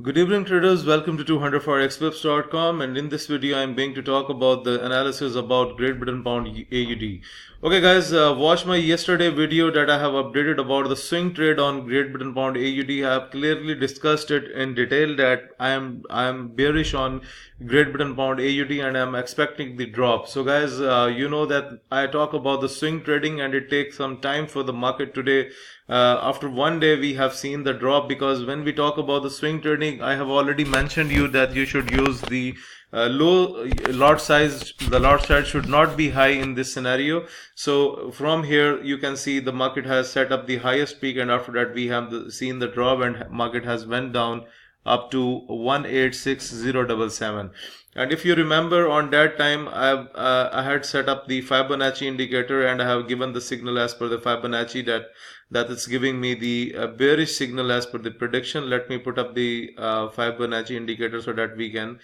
Good evening traders, welcome to 200forexpips.com, and in this video I'm going to talk about the analysis about Great Britain Pound AUD. Okay guys, watch my yesterday video that I have updated about the swing trade on Great Britain Pound AUD. I have clearly discussed it in detail that I am bearish on Great Britain Pound AUD and I am expecting the drop. So guys, you know that I talk about the swing trading and it takes some time for the market today. After one day we have seen the drop, because when we talk about the swing trading, I have already mentioned you that you should use the low lot size. The lot size should not be high in this scenario. So from here you can see the market has set up the highest peak, and after that we have seen the drop and market has went down up to 186077. And if you remember, on that time I had set up the Fibonacci indicator and I have given the signal as per the Fibonacci that it's giving me the bearish signal as per the prediction. Let me put up the Fibonacci indicator so that we can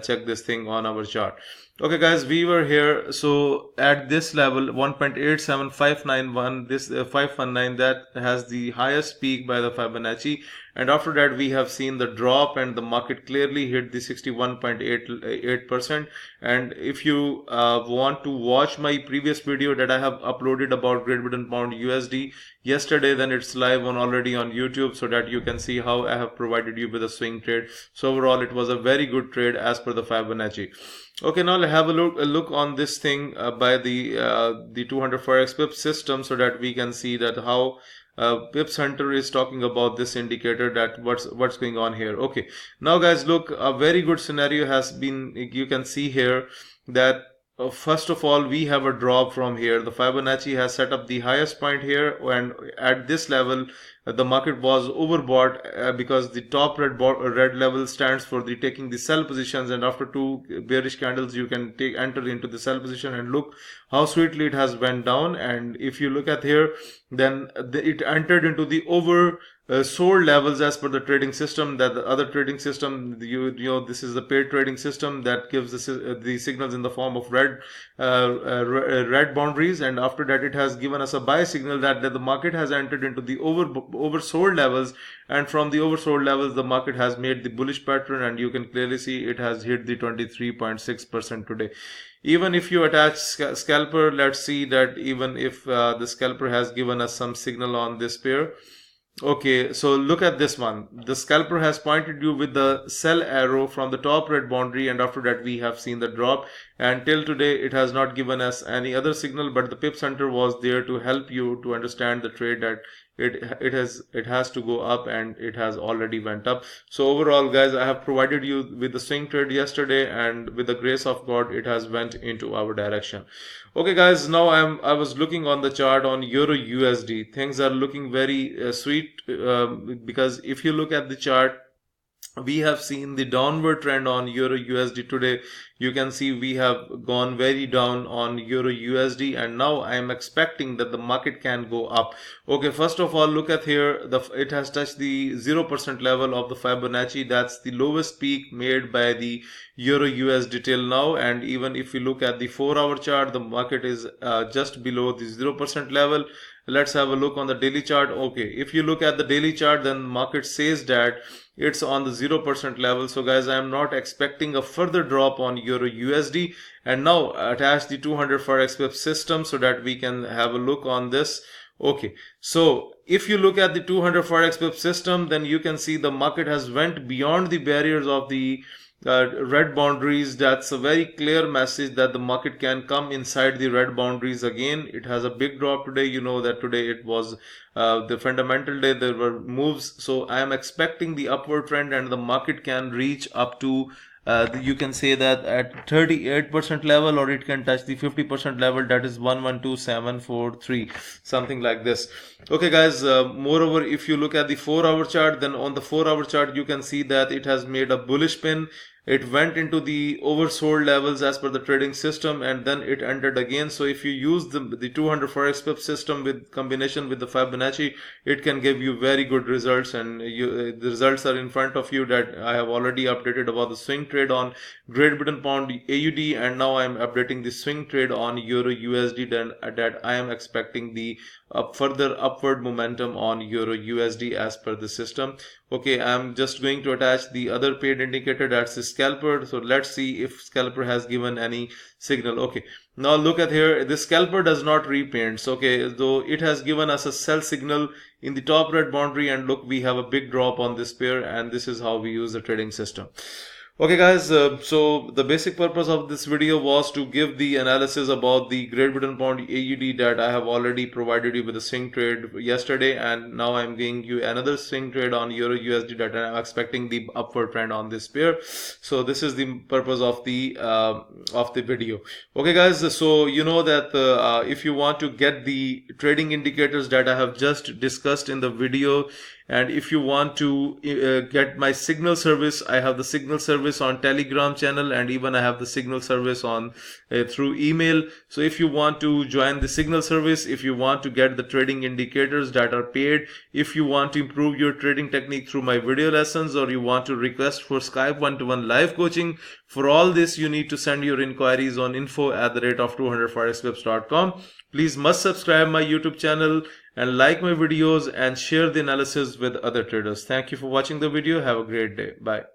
check this thing on our chart. Okay guys, we were here, so at this level 1.87591, this 519, that has the highest peak by the Fibonacci, and after that we have seen the drop and the market clearly hit the 61.88%. and if you want to watch my previous video that I have uploaded about Great Britain Pound USD yesterday, then it's live already on YouTube, so that you can see how I have provided you with a swing trade. So overall it was a very good trade as per the Fibonacci. Okay, now have a look on this thing by the 200 Forex pip system, so that we can see that how Pips Hunter is talking about this indicator, that what's going on here. Okay, now guys, look, a very good scenario has been, you can see here that first of all we have a drop from here. The Fibonacci has set up the highest point here, and at this level the market was overbought because the top red level stands for the taking the sell positions, and after two bearish candles you can enter into the sell position, and look how sweetly it has went down. And if you look at here, then it entered into the sold levels as per the trading system. That the other trading system, you know, this is the paid trading system that gives the signals in the form of red boundaries, and after that it has given us a buy signal that the market has entered into the oversold levels, and from the oversold levels the market has made the bullish pattern, and you can clearly see it has hit the 23.6% today. Even if you attach scalper, let's see that even if the scalper has given us some signal on this pair. Okay, so look at this one. The scalper has pointed you with the sell arrow from the top red boundary, and after that we have seen the drop, and till today it has not given us any other signal, but the Pips Hunter was there to help you to understand the trade that it has to go up, and it has already went up. So overall guys, I have provided you with the swing trade yesterday, and with the grace of God it has went into our direction. Okay guys, now I was looking on the chart on Euro USD. Things are looking very sweet, because if you look at the chart, we have seen the downward trend on Euro USD today. You can see we have gone very down on Euro USD, and now I am expecting that the market can go up. Okay, first of all, look at here, it has touched the 0% level of the Fibonacci. That's the lowest peak made by the Euro USD till now, and even if you look at the 4-hour chart, the market is just below the 0% level. Let's have a look on the daily chart. Okay, if you look at the daily chart, then market says that it's on the 0% level. So guys, I am not expecting a further drop on Euro USD. And now attach the 200 Forex pip system so that we can have a look on this. Okay, so if you look at the 200 Forex pip system, then you can see the market has went beyond the barriers of the red boundaries. That's a very clear message that the market can come inside the red boundaries again. It has a big drop today. You know that today it was the fundamental day, there were moves, so I am expecting the upward trend, and the market can reach up to you can say that at 38% level, or it can touch the 50% level, that is 112743, something like this. Okay guys, moreover, if you look at the 4-hour chart, then on the 4-hour chart you can see that it has made a bullish pin. It went into the oversold levels as per the trading system, and then it entered again. So if you use the 200 Forex pip system with combination with the Fibonacci, it can give you very good results, and the results are in front of you, that I have already updated about the swing trade on Great Britain Pound AUD, and now I am updating the swing trade on Euro USD, that I am expecting the further upward momentum on Euro USD as per the system. Okay, I'm just going to attach the other paid indicator, that's the scalper. So let's see if scalper has given any signal. Okay, now look at here, the scalper does not repaint. Okay, though it has given us a sell signal in the top red boundary, and look, we have a big drop on this pair, and this is how we use the trading system. Okay guys, so the basic purpose of this video was to give the analysis about the Great Britain Pound AUD that I have already provided you with a swing trade yesterday, and now I'm giving you another swing trade on Euro USD that I'm expecting the upward trend on this pair. So this is the purpose of the video. Okay guys, so you know that if you want to get the trading indicators that I have just discussed in the video, and if you want to get my signal service, I have the signal service on Telegram channel, and even I have the signal service on through email. So if you want to join the signal service, if you want to get the trading indicators that are paid, if you want to improve your trading technique through my video lessons, or you want to request for Skype one-to-one live coaching, for all this you need to send your inquiries on info@200forexwebs.com. Please must subscribe my YouTube channel and like my videos and share the analysis with other traders. Thank you for watching the video. Have a great day. Bye.